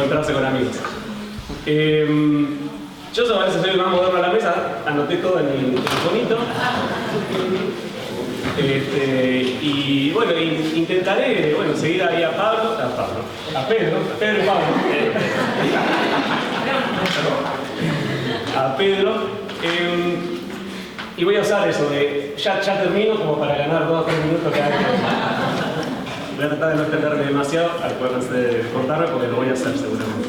encontrarse con amigos. Yo a veces soy el más moderno a la mesa, anoté todo en mi telefonito. Y bueno, intentaré seguir ahí a Pedro y Pablo. A Pedro. Y voy a usar eso de ya termino como para ganar 2 o 3 minutos cada vez. Voy a tratar de no extenderme demasiado, acuérdense de cortarme porque lo voy a hacer seguramente.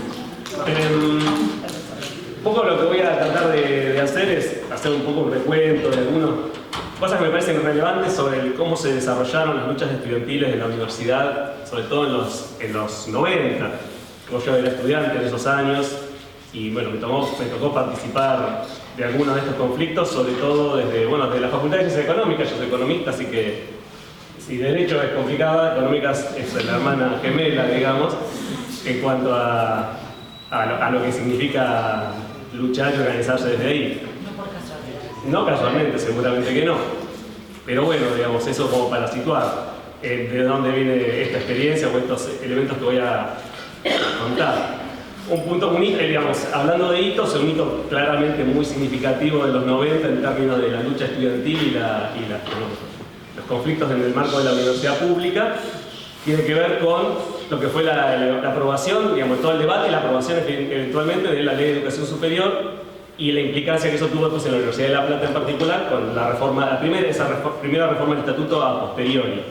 Un poco lo que voy a tratar de hacer es hacer un poco un recuento de algunas cosas que me parecen relevantes sobre cómo se desarrollaron las luchas estudiantiles en la universidad, sobre todo en los 90. Como yo era estudiante en esos años y bueno, me tocó participar de algunos de estos conflictos, sobre todo desde la Facultad de Ciencias Económicas. Yo soy economista, así que si Derecho es complicada, Económicas es la hermana gemela, digamos, en cuanto a lo que significa luchar y organizarse desde ahí. No por casualidad. No casualmente, seguramente que no. Pero bueno, digamos, eso como para situar de dónde viene esta experiencia o estos elementos que voy a contar. Un punto, digamos, hablando de hitos, un hito claramente muy significativo de los 90 en términos de la lucha estudiantil y los conflictos en el marco de la universidad pública, tiene que ver con lo que fue la aprobación, digamos, todo el debate y la aprobación eventualmente de la Ley de Educación Superior y la implicancia que eso tuvo pues, en la Universidad de La Plata en particular con la primera reforma del estatuto a posteriori.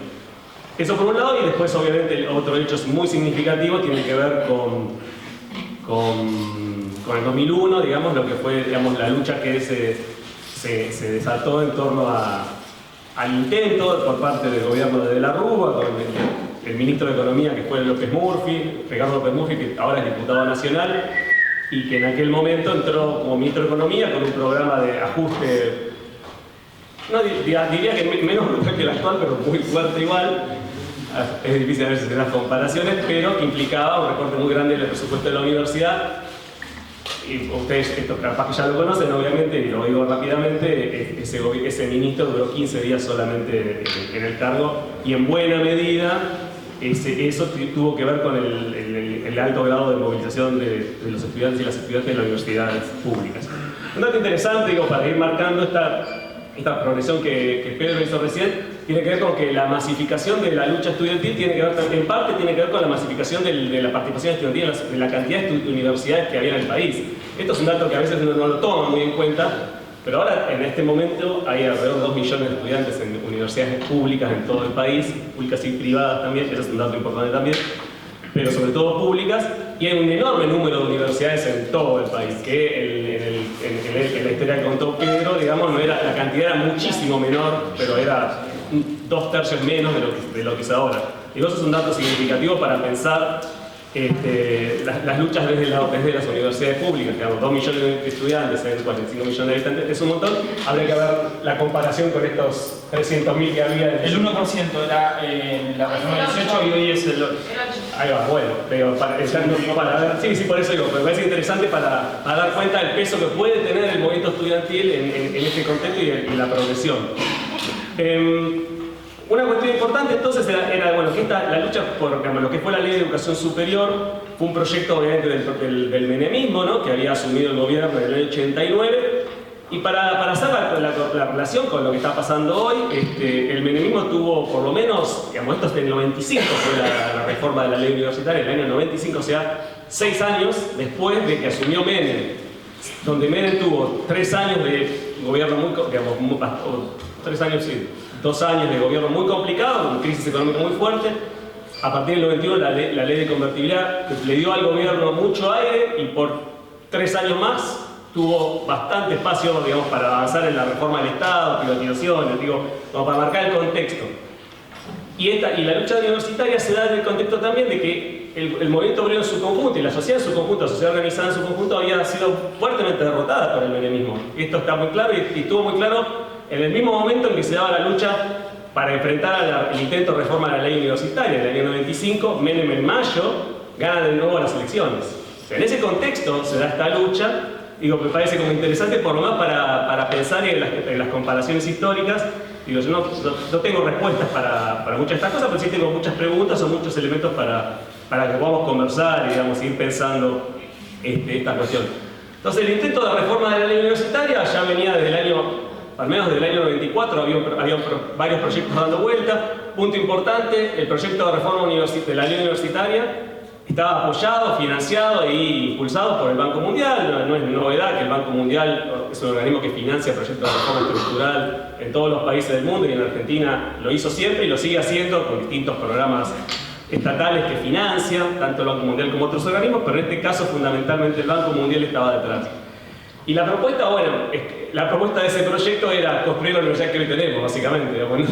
Eso por un lado, y después obviamente el otro hecho muy significativo tiene que ver con el 2001, digamos, lo que fue la lucha que se desató en torno al intento por parte del gobierno de la Rúa, con el ministro de Economía que fue Ricardo López Murphy, que ahora es diputado nacional, y que en aquel momento entró como ministro de Economía con un programa de ajuste, no diría que menos brutal que el actual, pero muy fuerte igual. Es difícil a veces hacer las comparaciones, pero que implicaba un recorte muy grande del presupuesto de la universidad. Y ustedes, esto capaz que ya lo conocen, obviamente, y lo digo rápidamente, ese ministro duró 15 días solamente en el cargo, y en buena medida eso tuvo que ver con el alto grado de movilización de los estudiantes y las estudiantes de las universidades públicas. Un dato interesante, digo, para ir marcando esta progresión que Pedro hizo recién, tiene que ver con que la masificación de la lucha estudiantil en parte tiene que ver con la masificación de la participación estudiantil de la cantidad de universidades que había en el país. Esto es un dato que a veces no lo toman muy en cuenta, pero ahora en este momento hay alrededor de 2 millones de estudiantes en universidades públicas en todo el país, públicas y privadas también, eso es un dato importante también, pero sobre todo públicas, y hay un enorme número de universidades en todo el país, que en la historia que contó Pedro, digamos, la cantidad era muchísimo menor, pero era 2/3 menos de lo que es ahora. Y eso es un dato significativo para pensar las luchas desde las universidades públicas. Digamos, 2 millones de estudiantes en 45 millones de habitantes es un montón. Habría que ver la comparación con estos 300.000 que había. El 1% era en la reforma 18 y hoy es el 8%. Ahí va, bueno, pero para ver, sí, por eso digo, me parece interesante para dar cuenta del peso que puede tener el movimiento estudiantil en este contexto y la progresión. Una cuestión importante entonces era que la lucha por lo que fue la Ley de Educación Superior fue un proyecto obviamente del menemismo, ¿no? Que había asumido el gobierno en el año 89, y para hacer la relación con lo que está pasando hoy, el menemismo tuvo por lo menos, digamos, esto es del 95 fue la reforma de la ley universitaria, el año 95, o sea, 6 años después de que asumió Menem, donde Menem tuvo 3 años de gobierno muy 3 años, sí, 2 años de gobierno muy complicado, con crisis económica muy fuerte. A partir del 91 la ley de convertibilidad le dio al gobierno mucho aire y por 3 años más tuvo bastante espacio, digamos, para avanzar en la reforma del Estado, privatizaciones, como para marcar el contexto. Y la lucha universitaria se da en el contexto también de que el movimiento obrero en su conjunto y la sociedad en su conjunto, la sociedad organizada en su conjunto había sido fuertemente derrotada por el menemismo. Esto está muy claro y estuvo muy claro en el mismo momento en que se daba la lucha para enfrentar el intento de reforma de la ley universitaria, en el año 95, Menem en mayo gana de nuevo las elecciones. En ese contexto se da esta lucha, me parece como interesante por lo menos para pensar en las comparaciones históricas, Digo, yo no tengo respuestas para muchas de estas cosas, pero sí tengo muchas preguntas o muchos elementos para que podamos conversar y, digamos, ir pensando esta cuestión. Entonces, el intento de reforma de la ley universitaria ya venía desde el año, al menos desde el año 94, había varios proyectos dando vuelta. Punto importante, el proyecto de reforma de la ley universitaria estaba apoyado, financiado e impulsado por el Banco Mundial. No es novedad que el Banco Mundial es un organismo que financia proyectos de reforma estructural en todos los países del mundo, y en Argentina lo hizo siempre y lo sigue haciendo con distintos programas estatales que financia, tanto el Banco Mundial como otros organismos, pero en este caso fundamentalmente el Banco Mundial estaba detrás. Y la propuesta, bueno, la propuesta de ese proyecto era construir la universidad que hoy tenemos, básicamente. Bueno,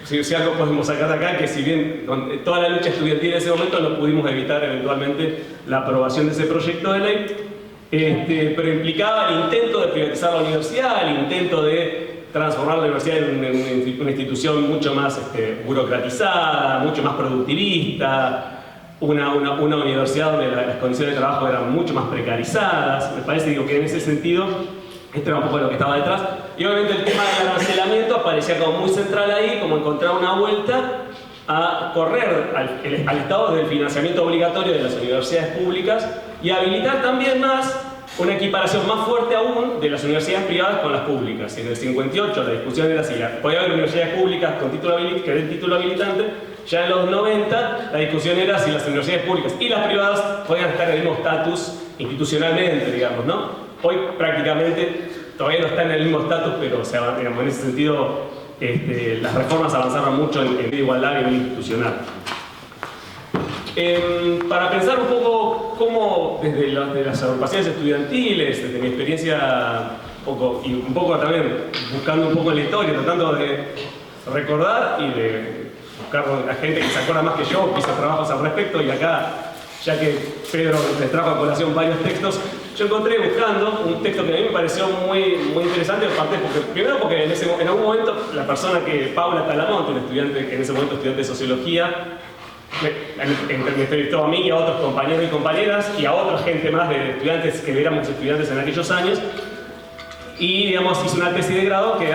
si algo podemos sacar de acá, que si bien con toda la lucha estudiantil en ese momento no pudimos evitar eventualmente la aprobación de ese proyecto de ley, pero implicaba el intento de privatizar la universidad, el intento de transformar la universidad en una institución mucho más burocratizada, mucho más productivista, una universidad donde las condiciones de trabajo eran mucho más precarizadas. Me parece, digo, que en ese sentido este era un poco lo que estaba detrás. Y obviamente el tema del arancelamiento aparecía como muy central ahí, como encontrar una vuelta a correr al Estado del financiamiento obligatorio de las universidades públicas y habilitar también más una equiparación más fuerte aún de las universidades privadas con las públicas. En el 58 la discusión era si podía haber universidades públicas con que den título habilitante. Ya en los 90 la discusión era si las universidades públicas y las privadas podían estar en el mismo estatus institucionalmente, digamos, ¿no? Hoy prácticamente todavía no están en el mismo estatus, pero, o sea, digamos, en ese sentido las reformas avanzaron mucho en igualdad a nivel institucional. Para pensar un poco cómo desde las agrupaciones estudiantiles, desde mi experiencia y un poco también buscando un poco en la historia, tratando de recordar y de buscar a gente que se acuerda más que yo, que hizo trabajos al respecto, y acá, ya que Pedro les trajo a colación varios textos, yo encontré buscando un texto que a mí me pareció muy interesante, primero porque en algún momento la persona Paula Talamonte, una estudiante, en ese momento estudiante de Sociología, me entrevistó a mí y a otros compañeros y compañeras y a otra gente más de estudiantes que éramos estudiantes en aquellos años, y, digamos, hizo una tesis de grado que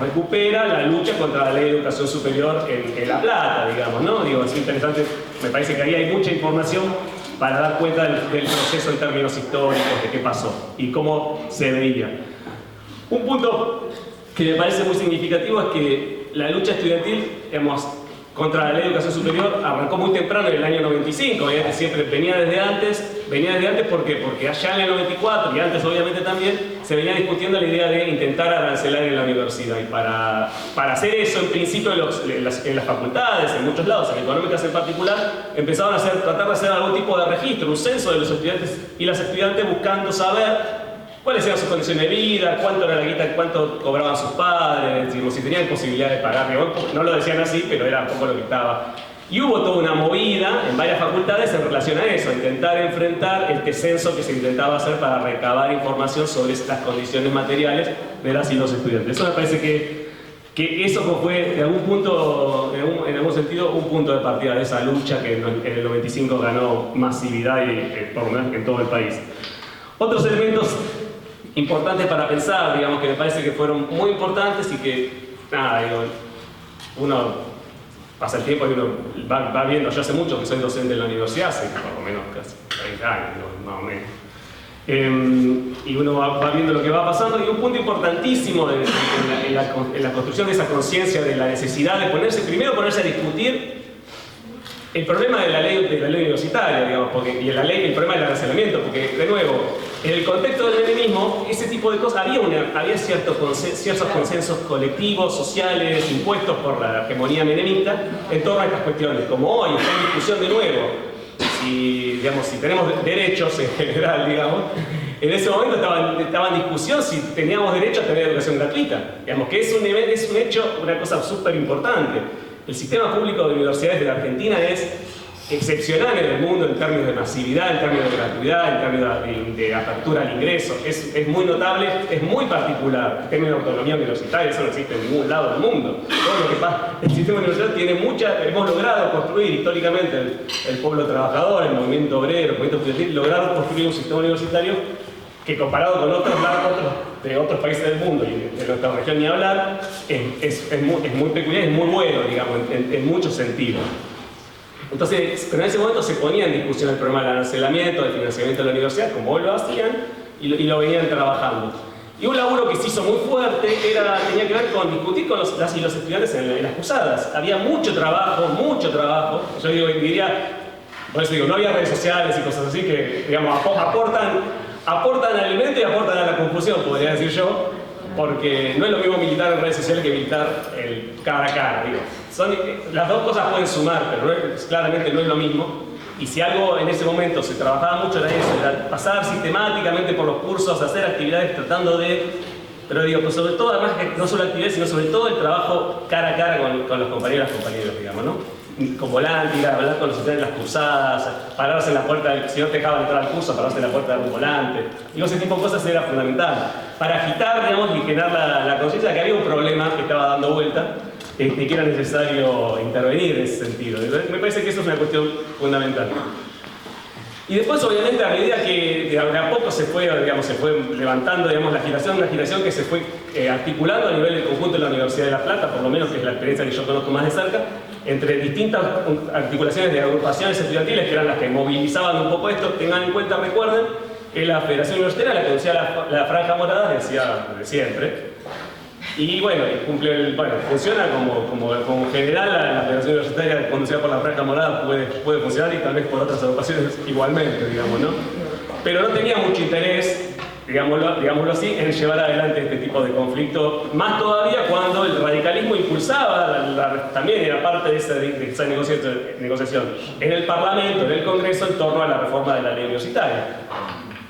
recupera la lucha contra la ley de educación superior en La Plata, digamos, ¿no? Digo, es interesante, me parece que ahí hay mucha información para dar cuenta del proceso en términos históricos, de qué pasó y cómo se veía. Un punto que me parece muy significativo es que la lucha estudiantil, digamos, contra la ley de educación superior arrancó muy temprano, en el año 95, siempre venía desde antes. ¿Por qué? Porque allá en el 94, y antes obviamente también, se venía discutiendo la idea de intentar arancelar en la universidad. Y para hacer eso, en principio en las facultades, en muchos lados, en económicas en particular, empezaron a tratar de hacer algún tipo de registro, un censo de los estudiantes y las estudiantes, buscando saber cuáles eran sus condiciones de vida, cuánto era la guita, cuánto cobraban sus padres, si tenían posibilidad de pagar. No lo decían así, pero era un poco lo que estaba. Y hubo toda una movida en varias facultades en relación a eso, a intentar enfrentar este censo que se intentaba hacer para recabar información sobre las condiciones materiales de las y los estudiantes. Eso me parece que eso fue, en algún punto, en algún sentido, un punto de partida de esa lucha que en el 95 ganó masividad, y por lo menos en todo el país. Otros elementos importantes para pensar, digamos, que me parece que fueron muy importantes y que, nada, digo, uno pasa el tiempo y uno va viendo. Yo hace mucho que soy docente en la universidad, hace por lo menos casi 30 años, más o menos. Y uno va viendo lo que va pasando, y un punto importantísimo en la construcción de esa conciencia de la necesidad de primero ponerse a discutir el problema de la ley universitaria, digamos, y el problema del arancelamiento, porque, de nuevo, en el contexto del menemismo, ese tipo de cosas, había ciertos consensos colectivos, sociales, impuestos por la hegemonía menemista en torno a estas cuestiones. Como hoy está en discusión de nuevo, si tenemos derechos en general, digamos, en ese momento estaba en discusión si teníamos derecho a tener educación gratuita. Digamos que es un hecho, una cosa súper importante. El sistema público de universidades de la Argentina es excepcional en el mundo en términos de masividad, en términos de gratuidad, en términos de apertura al ingreso. Es muy notable, es muy particular. En términos de autonomía universitaria, eso no existe en ningún lado del mundo. Todo lo que pasa, el sistema universitario hemos logrado construir históricamente el pueblo trabajador, el movimiento obrero, el movimiento estudiantil, lograron construir un sistema universitario que comparado con otros de otros países del mundo y de nuestra región ni hablar, es muy peculiar, es muy bueno, digamos, en muchos sentidos. Entonces, pero en ese momento se ponía en discusión el problema del arancelamiento, del financiamiento de la universidad, como hoy lo hacían, y lo venían trabajando. Y un laburo que se hizo muy fuerte tenía que ver con discutir con las y los estudiantes en las cursadas. Había mucho trabajo, yo diría, por eso digo, no había redes sociales y cosas así que, digamos, aportan alimento y aportan a la confusión, podría decir yo, porque no es lo mismo militar en redes sociales que militar cara a cara, digo. Las dos cosas pueden sumar, pero claramente no es lo mismo. Y si algo en ese momento se trabajaba mucho era eso, era pasar sistemáticamente por los cursos, hacer actividades tratando de... Pero digo, pues sobre todo, además, no solo actividades, sino sobre todo el trabajo cara a cara con los compañeros, digamos, ¿no? Con volante, ir a hablar con los estudiantes en las cursadas, pararse en la puerta, si no te dejaban entrar al curso, pararse en la puerta de un volante. Digo, ese tipo de cosas era fundamental. Para agitar, digamos, y generar la conciencia de que había un problema que estaba dando vuelta, y que era necesario intervenir en ese sentido. Me parece que eso es una cuestión fundamental. Y después, obviamente, a medida que de a poco se fue levantando, digamos, una agitación que se fue articulando a nivel del conjunto de la Universidad de La Plata, por lo menos que es la experiencia que yo conozco más de cerca, entre distintas articulaciones de agrupaciones estudiantiles que eran las que movilizaban un poco esto. Tengan en cuenta, recuerden, que la Federación Universitaria, la que conocía la Franja Morada, decía de siempre. Y bueno, funciona como general la Federación Universitaria conducida por la Franja Morada puede funcionar y tal vez por otras agrupaciones igualmente, digamos, ¿no? Pero no tenía mucho interés, digámoslo así, en llevar adelante este tipo de conflicto, más todavía cuando el radicalismo impulsaba, también era parte de esa negociación en el Parlamento, en el Congreso, en torno a la reforma de la ley universitaria.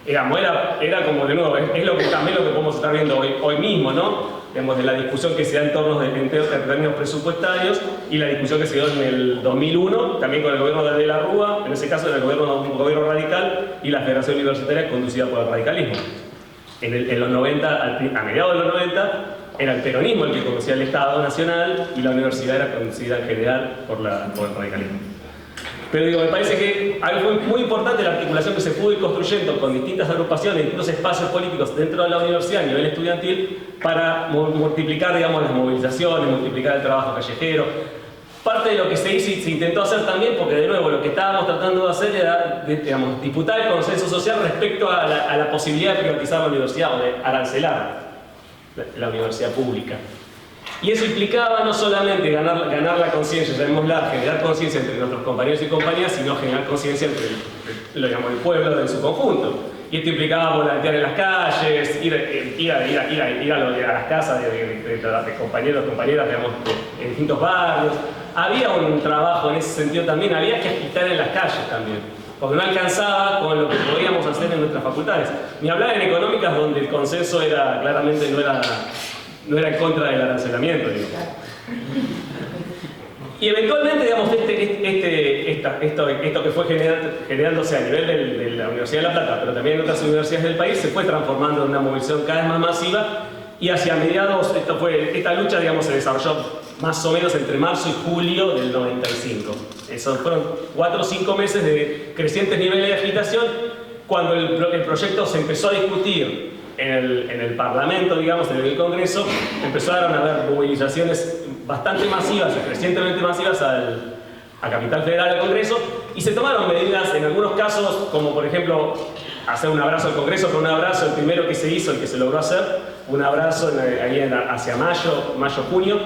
Digamos, era como, de nuevo, es también lo que podemos estar viendo hoy mismo, ¿no? Digamos, de la discusión que se da en términos presupuestarios y la discusión que se dio en el 2001, también con el gobierno de la Rúa, en ese caso era un gobierno radical y la Federación Universitaria conducida por el radicalismo. En los 90, a mediados de los 90, era el peronismo el que conducía el Estado Nacional y la universidad era conducida en general por el radicalismo. Pero digo, me parece que algo muy importante la articulación que se pudo ir construyendo con distintas agrupaciones, distintos espacios políticos dentro de la universidad a nivel estudiantil para multiplicar, digamos, las movilizaciones, multiplicar el trabajo callejero. Parte de lo que se hizo y se intentó hacer también, porque de nuevo lo que estábamos tratando de hacer era, digamos, disputar el consenso social respecto a la posibilidad de privatizar la universidad o de arancelar la universidad pública. Y eso implicaba no solamente ganar la conciencia, generar conciencia entre nuestros compañeros y compañeras, sino generar conciencia entre el pueblo en su conjunto. Y esto implicaba volantear en las calles, ir a las casas de compañeros y compañeras, digamos, en distintos barrios. Había un trabajo en ese sentido también, había que agitar en las calles también, porque no alcanzaba con lo que podíamos hacer en nuestras facultades. Ni hablar en económicas, donde el consenso claramente no era en contra del arancelamiento, digo. Y eventualmente, digamos, esto que fue generándose a nivel de la Universidad de La Plata, pero también en otras universidades del país, se fue transformando en una movilización cada vez más masiva y hacia mediados, esta lucha, digamos, se desarrolló más o menos entre marzo y julio del 95. Esos fueron 4 o 5 meses de crecientes niveles de agitación, cuando el proyecto se empezó a discutir en el Parlamento, digamos, en el Congreso, empezaron a haber movilizaciones bastante masivas, crecientemente masivas a Capital Federal, al Congreso, y se tomaron medidas, en algunos casos, como por ejemplo, hacer un abrazo al Congreso, con un abrazo, el primero que se hizo, el que se logró hacer, un abrazo hacia mayo-junio,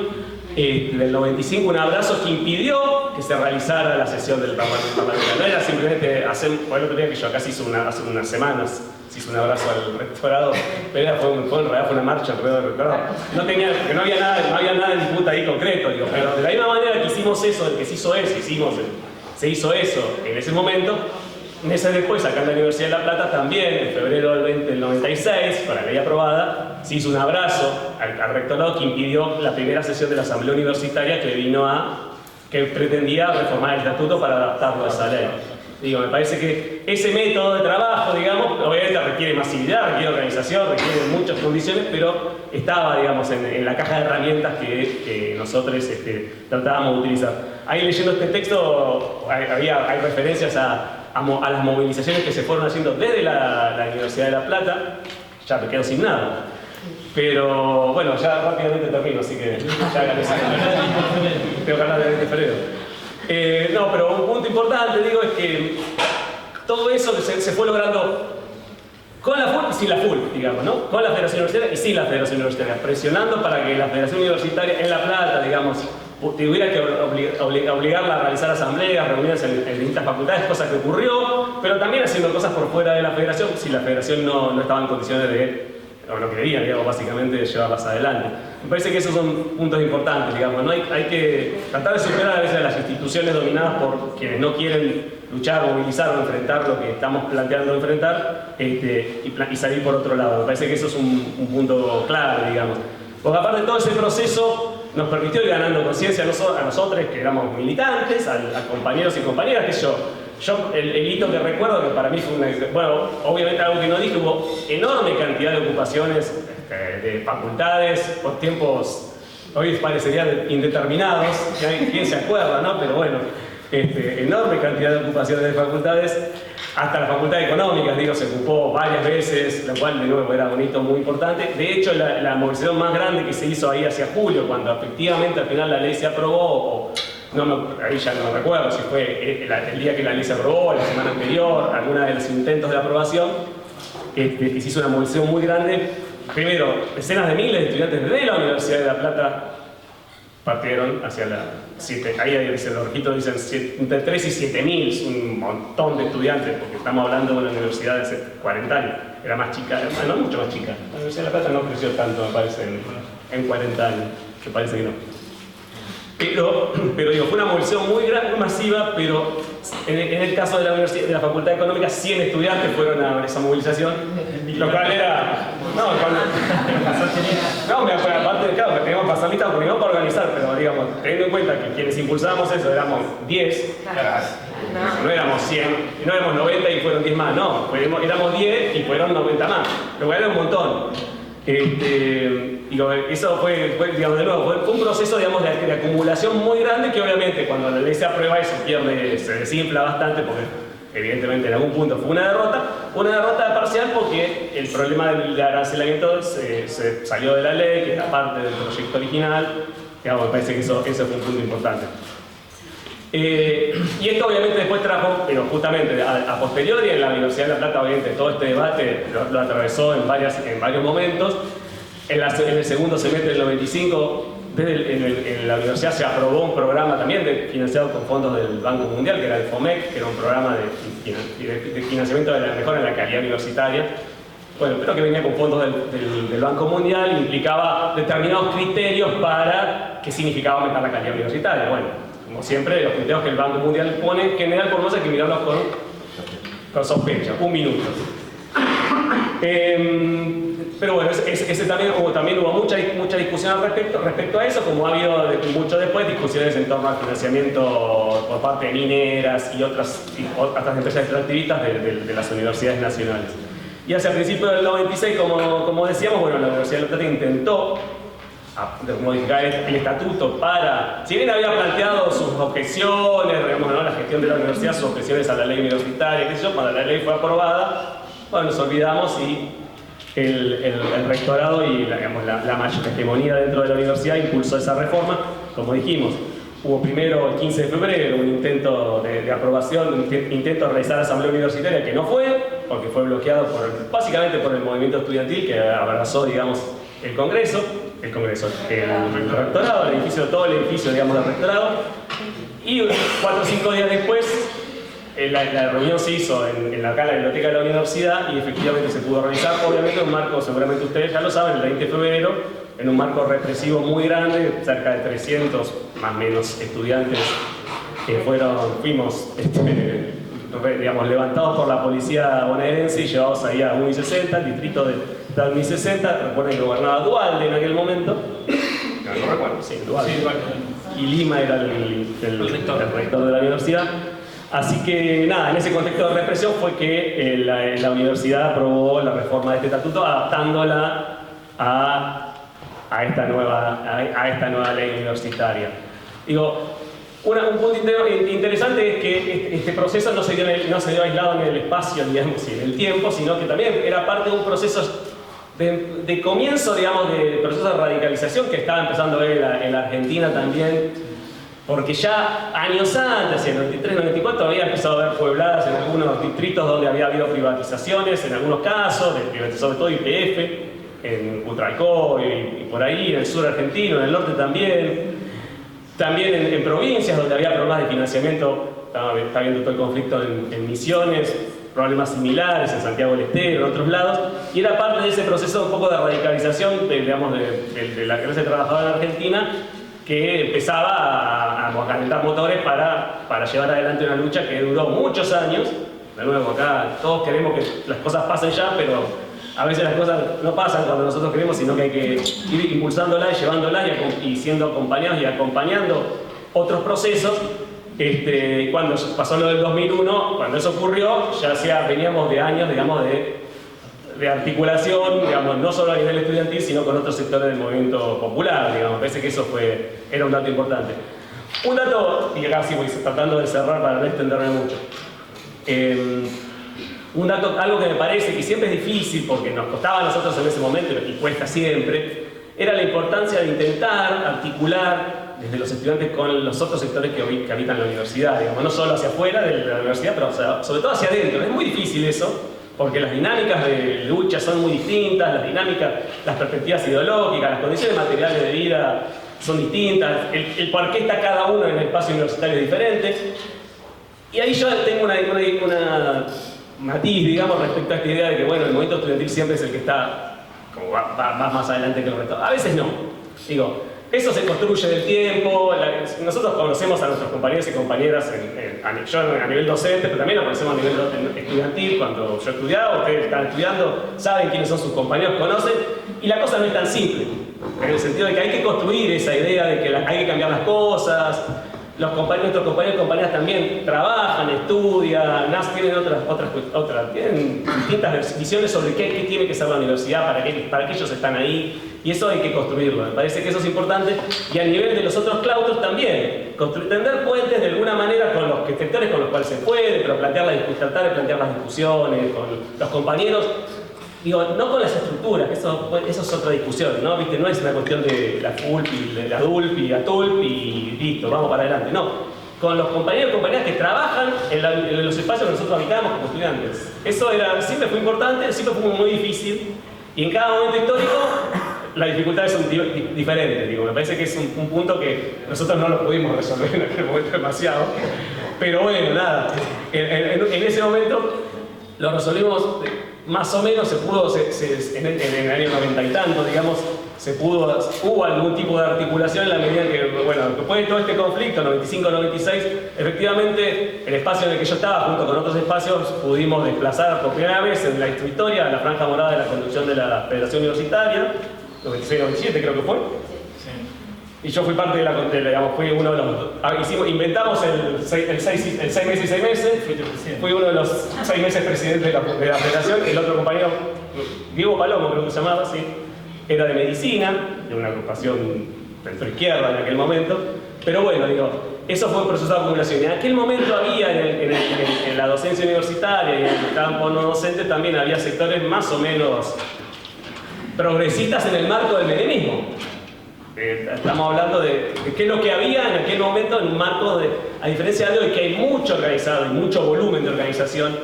del 95, un abrazo que impidió que se realizara la sesión del Parlamento. No era simplemente hacer, bueno, el otro día que yo acá se hizo hace unas semanas, se hizo un abrazo al rectorado, pero en realidad fue una marcha alrededor del rectorado. No había nada en disputa ahí concreto, digo, pero de la misma manera que hicimos eso, el que se hizo eso en ese momento, meses después, acá en la Universidad de La Plata también, en febrero del 96, con la ley aprobada, se hizo un abrazo al rectorado que impidió la primera sesión de la Asamblea Universitaria que pretendía reformar el estatuto para adaptarlo a esa ley. Digo, me parece que ese método de trabajo, digamos, obviamente requiere masividad, requiere organización, requiere muchas condiciones, pero estaba, digamos, en la caja de herramientas que nosotros tratábamos de utilizar. Ahí leyendo este texto hay referencias a a las movilizaciones que se fueron haciendo desde la Universidad de La Plata, ya me quedo sin nada. Pero bueno, ya rápidamente termino, así que ya tengo que hablar de 20 de febrero. No, pero un punto importante, digo, es que todo eso que se fue logrando con la FUL y sin la FUL, digamos, ¿no? Con la Federación Universitaria y sin la Federación Universitaria, presionando para que la Federación Universitaria en La Plata, digamos, tuviera que obligarla a realizar asambleas, reuniones en distintas facultades, cosa que ocurrió, pero también haciendo cosas por fuera de la Federación, si la Federación no estaba en condiciones de, o no quería, digamos, básicamente llevarlas adelante. Me parece que esos son puntos importantes, digamos, ¿no? Hay que tratar de superar a veces a las instituciones dominadas por quienes no quieren luchar, movilizar o enfrentar lo que estamos planteando enfrentar y salir por otro lado. Me parece que eso es un punto clave, digamos. Porque aparte de todo ese proceso nos permitió ir ganando conciencia a nosotros que éramos militantes, a compañeros y compañeras, que yo el hito que recuerdo, que para mí fue bueno, obviamente algo que no dije, hubo enorme cantidad de ocupaciones de facultades por tiempos, hoy parecerían indeterminados, quién se acuerda, ¿no? Pero bueno, enorme cantidad de ocupaciones de facultades, hasta la Facultad de Económicas, digo, se ocupó varias veces, lo cual de nuevo era un hito muy importante. De hecho, la movilización más grande que se hizo ahí hacia julio, cuando efectivamente al final la ley se aprobó, ahí ya no me recuerdo si fue el día que la ley se aprobó, la semana anterior, alguna de los intentos de aprobación, que se hizo una movilización muy grande. Primero, decenas de miles de estudiantes de la Universidad de La Plata partieron hacia ahí los registros dicen entre 3 y 7 mil, es un montón de estudiantes, porque estamos hablando de una universidad de hace 40 años, era más chica, no mucho más chica. La Universidad de La Plata no creció tanto, me parece, en 40 años, me parece que no. Pero digo, fue una movilización muy grande, muy masiva, pero en el caso de la Facultad de Económica, 100 estudiantes fueron a esa movilización, lo cual era... aparte, claro, que teníamos pasar lista porque no para organizar, pero digamos, teniendo en cuenta que quienes impulsábamos eso éramos 10, no éramos 100, no éramos 90 y fueron 10 más, no, éramos 10 y fueron 90 más, lo cual era un montón. Eso fue digamos, de nuevo, fue un proceso, digamos, de acumulación muy grande que obviamente cuando la ley se aprueba eso se desinfla bastante porque evidentemente en algún punto fue una derrota parcial porque el problema del arancelamiento se salió de la ley, que era parte del proyecto original, digamos, me parece que eso fue un punto importante. Y esto obviamente después trajo, pero justamente a posteriori en la Universidad de La Plata, obviamente todo este debate lo atravesó en varios momentos. En el segundo semestre del 95, en la universidad se aprobó un programa también financiado con fondos del Banco Mundial, que era el FOMEC, que era un programa de financiamiento de la mejora en la calidad universitaria. Bueno, pero que venía con fondos del Banco Mundial, implicaba determinados criterios para qué significaba aumentar la calidad universitaria. Bueno, como siempre, los criterios que el Banco Mundial pone en general, por lo menos hay que mirarlos con sospecha. Un minuto. Pero bueno, también hubo mucha discusión respecto a eso, como ha habido mucho después discusiones en torno al financiamiento por parte de mineras y otras empresas extractivistas de las universidades nacionales. Y hacia principios del 96, como decíamos, bueno, la Universidad de La Plata intentó modificar el estatuto para, si bien había planteado sus objeciones, digamos, ¿no? La gestión de la universidad, sus objeciones a la ley universitaria, qué sé yo, cuando la ley fue aprobada, bueno, nos olvidamos y el rectorado y la hegemonía dentro de la universidad impulsó esa reforma. Como dijimos, hubo primero el 15 de febrero un intento de aprobación, un intento de realizar la asamblea universitaria que no fue, porque fue bloqueado básicamente por el movimiento estudiantil que abrazó, digamos, el Congreso, el rectorado, todo el edificio, digamos, del rectorado. Y 4 o 5 días después, la reunión se hizo en la biblioteca de la universidad y efectivamente se pudo realizar, obviamente en un marco, seguramente ustedes ya lo saben, el 20 de febrero, en un marco represivo muy grande, cerca de 300 más o menos estudiantes que fuimos digamos, levantados por la policía bonaerense y llevados ahí a UNI60, el distrito de UNI60. Recuerden que gobernaba Duhalde en aquel momento. No recuerdo, sí, Duhalde. Y Lima era el rector de la universidad. Así que nada, en ese contexto de represión fue que la universidad aprobó la reforma de este estatuto, adaptándola a esta nueva ley universitaria. Digo, Un punto interesante es que este proceso no se dio aislado en el espacio, digamos, y en el tiempo, sino que también era parte de un proceso de comienzo, digamos, de proceso de radicalización que estaba empezando a ver en la Argentina también, porque ya años antes, en el 93-94, había empezado a haber puebladas en algunos distritos donde había habido privatizaciones, en algunos casos, sobre todo YPF, en Utralcó y por ahí, en el sur argentino, en el norte también. También en provincias donde había problemas de financiamiento, está habiendo todo el conflicto en Misiones, problemas similares en Santiago del Estero, en otros lados, y era parte de ese proceso un poco de radicalización digamos, de la clase trabajadora en Argentina, que empezaba a calentar motores para llevar adelante una lucha que duró muchos años. De nuevo, acá todos queremos que las cosas pasen ya, pero a veces las cosas no pasan cuando nosotros queremos, sino que hay que ir impulsándolas y llevándolas y siendo acompañados y acompañando otros procesos. Cuando pasó lo del 2001, cuando eso ocurrió, ya veníamos de años, digamos, de articulación, digamos, no solo a nivel estudiantil, sino con otros sectores del movimiento popular, digamos. Me parece que eso era un dato importante. Un dato, y acá sí voy tratando de cerrar para no extenderme mucho. Un dato, algo que me parece que siempre es difícil, porque nos costaba a nosotros en ese momento, y cuesta siempre, era la importancia de intentar articular desde los estudiantes con los otros sectores que habitan la universidad, digamos, no solo hacia afuera de la universidad, pero sobre todo hacia adentro. Es muy difícil eso, porque las dinámicas de lucha son muy distintas, las perspectivas ideológicas, las condiciones materiales de vida son distintas, el por qué está cada uno en el espacio universitario es diferente. Y ahí yo tengo una matiz, digamos, respecto a esta idea de que, bueno, el movimiento estudiantil siempre es el que está como va más adelante que el resto. A veces no. Digo, eso se construye del tiempo. Nosotros conocemos a nuestros compañeros y compañeras, yo a nivel docente, pero también lo conocemos a nivel estudiantil. Cuando yo estudiaba, ustedes están estudiando, saben quiénes son sus compañeros, conocen, y la cosa no es tan simple, en el sentido de que hay que construir esa idea de que hay que cambiar las cosas. Nuestros compañeros y compañeras también trabajan, estudian, tienen distintas visiones sobre qué tiene que ser la universidad, para qué ellos están ahí, y eso hay que construirlo. Me parece que eso es importante, y a nivel de los otros claustros también, tender puentes de alguna manera con los sectores con los cuales se puede, pero tratar de plantear las discusiones con los compañeros. Digo, no con las estructuras, eso es otra discusión, ¿no? ¿Viste? No es una cuestión de la FULP, de la DULP y ATULP y listo, vamos para adelante. No, con los compañeros y compañeras que trabajan en los espacios que nosotros habitamos como estudiantes. Eso siempre fue importante, siempre fue muy difícil, y en cada momento histórico las dificultades son diferentes. Digo, me parece que es un punto que nosotros no lo pudimos resolver en aquel momento demasiado, pero bueno, nada, en ese momento lo resolvimos. Más o menos se pudo, en el año 90 y tanto, digamos, hubo algún tipo de articulación en la medida en que, bueno, después de todo este conflicto, 95-96, efectivamente, el espacio en el que yo estaba, junto con otros espacios, pudimos desplazar por primera vez en la historia la franja morada de la conducción de la Federación Universitaria, 96-97 creo que fue. Y yo fui parte digamos, fui uno de los... inventamos el 6 meses y 6 meses. Fui uno de los 6 meses presidente de la federación. El otro compañero, Diego Palomo creo que se llamaba, sí, era de medicina, de una agrupación centro-izquierda en aquel momento. Pero bueno, digo, eso fue un proceso de acumulación. Y en aquel momento había en la docencia universitaria y en el campo no docente también había sectores más o menos progresistas en el marco del menemismo. Estamos hablando de qué es lo que había en aquel momento en un marco a diferencia de hoy, que hay mucho organizado y mucho volumen de organización.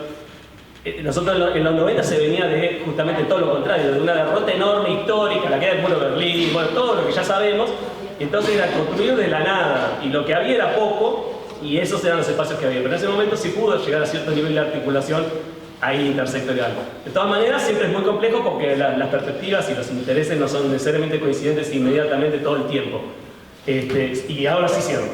Nosotros en los 90 se venía de justamente todo lo contrario, de una derrota enorme histórica, la queda del muro de Berlín, bueno, todo lo que ya sabemos, y entonces era construir de la nada, y lo que había era poco, y esos eran los espacios que había. Pero en ese momento sí pudo llegar a cierto nivel de articulación ahí intersectorial. De todas maneras, siempre es muy complejo porque las perspectivas y los intereses no son necesariamente coincidentes inmediatamente todo el tiempo. Y ahora sí cierro.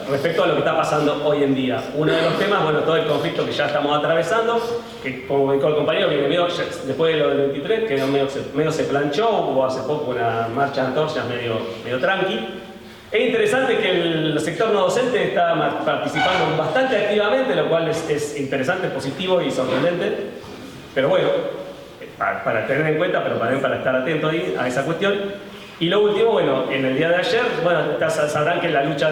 Respecto a lo que está pasando hoy en día. Uno de los temas, bueno, todo el conflicto que ya estamos atravesando, que como dijo el compañero, después de lo del 23, que medio se planchó, hubo hace poco una marcha de antorchas medio tranqui. Es interesante que el sector no docente está participando bastante activamente, lo cual es interesante, positivo y sorprendente. Pero bueno, para tener en cuenta, pero también para estar atento ahí a esa cuestión. Y lo último, bueno, en el día de ayer, bueno, sabrán que la lucha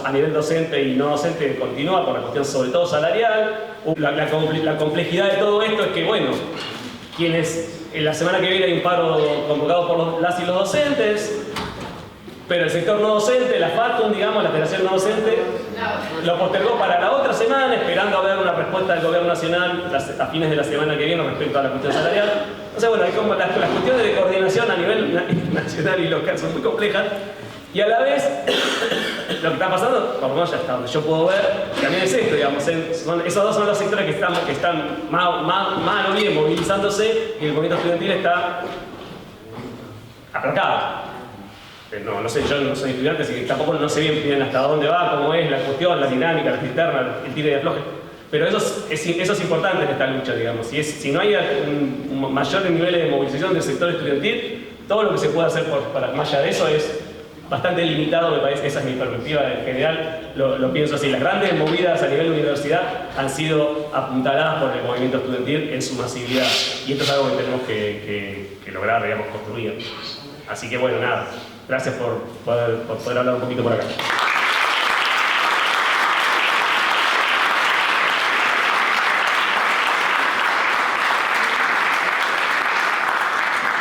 a nivel docente y no docente continúa por la cuestión sobre todo salarial. La complejidad de todo esto es que, bueno, quienes en la semana que viene hay un paro convocado por las y los docentes, pero el sector no docente, la FATUM, digamos, la Federación No Docente, lo postergó para la otra semana, esperando a ver una respuesta del Gobierno Nacional a fines de la semana que viene respecto a la cuestión salarial. Entonces, bueno, hay como las cuestiones de coordinación a nivel nacional y local son muy complejas, y a la vez, lo que está pasando, por lo menos ya hasta donde yo puedo ver, también es esto, digamos, esos dos son los sectores que están mal o bien movilizándose, y el movimiento estudiantil está aplacado. No sé, yo no soy estudiante, así que tampoco no sé bien hasta dónde va, cómo es la cuestión, la dinámica, la cisterna, el tire y afloje. Pero eso es importante en esta lucha, digamos. Si no hay un mayor nivel de movilización del sector estudiantil, todo lo que se puede hacer más allá de eso es bastante limitado, me parece. Esa es mi perspectiva en general, lo pienso así. Las grandes movidas a nivel de universidad han sido apuntaladas por el movimiento estudiantil en su masividad. Y esto es algo que tenemos que lograr, digamos, construir. Así que bueno, nada. Gracias por poder hablar un poquito por acá.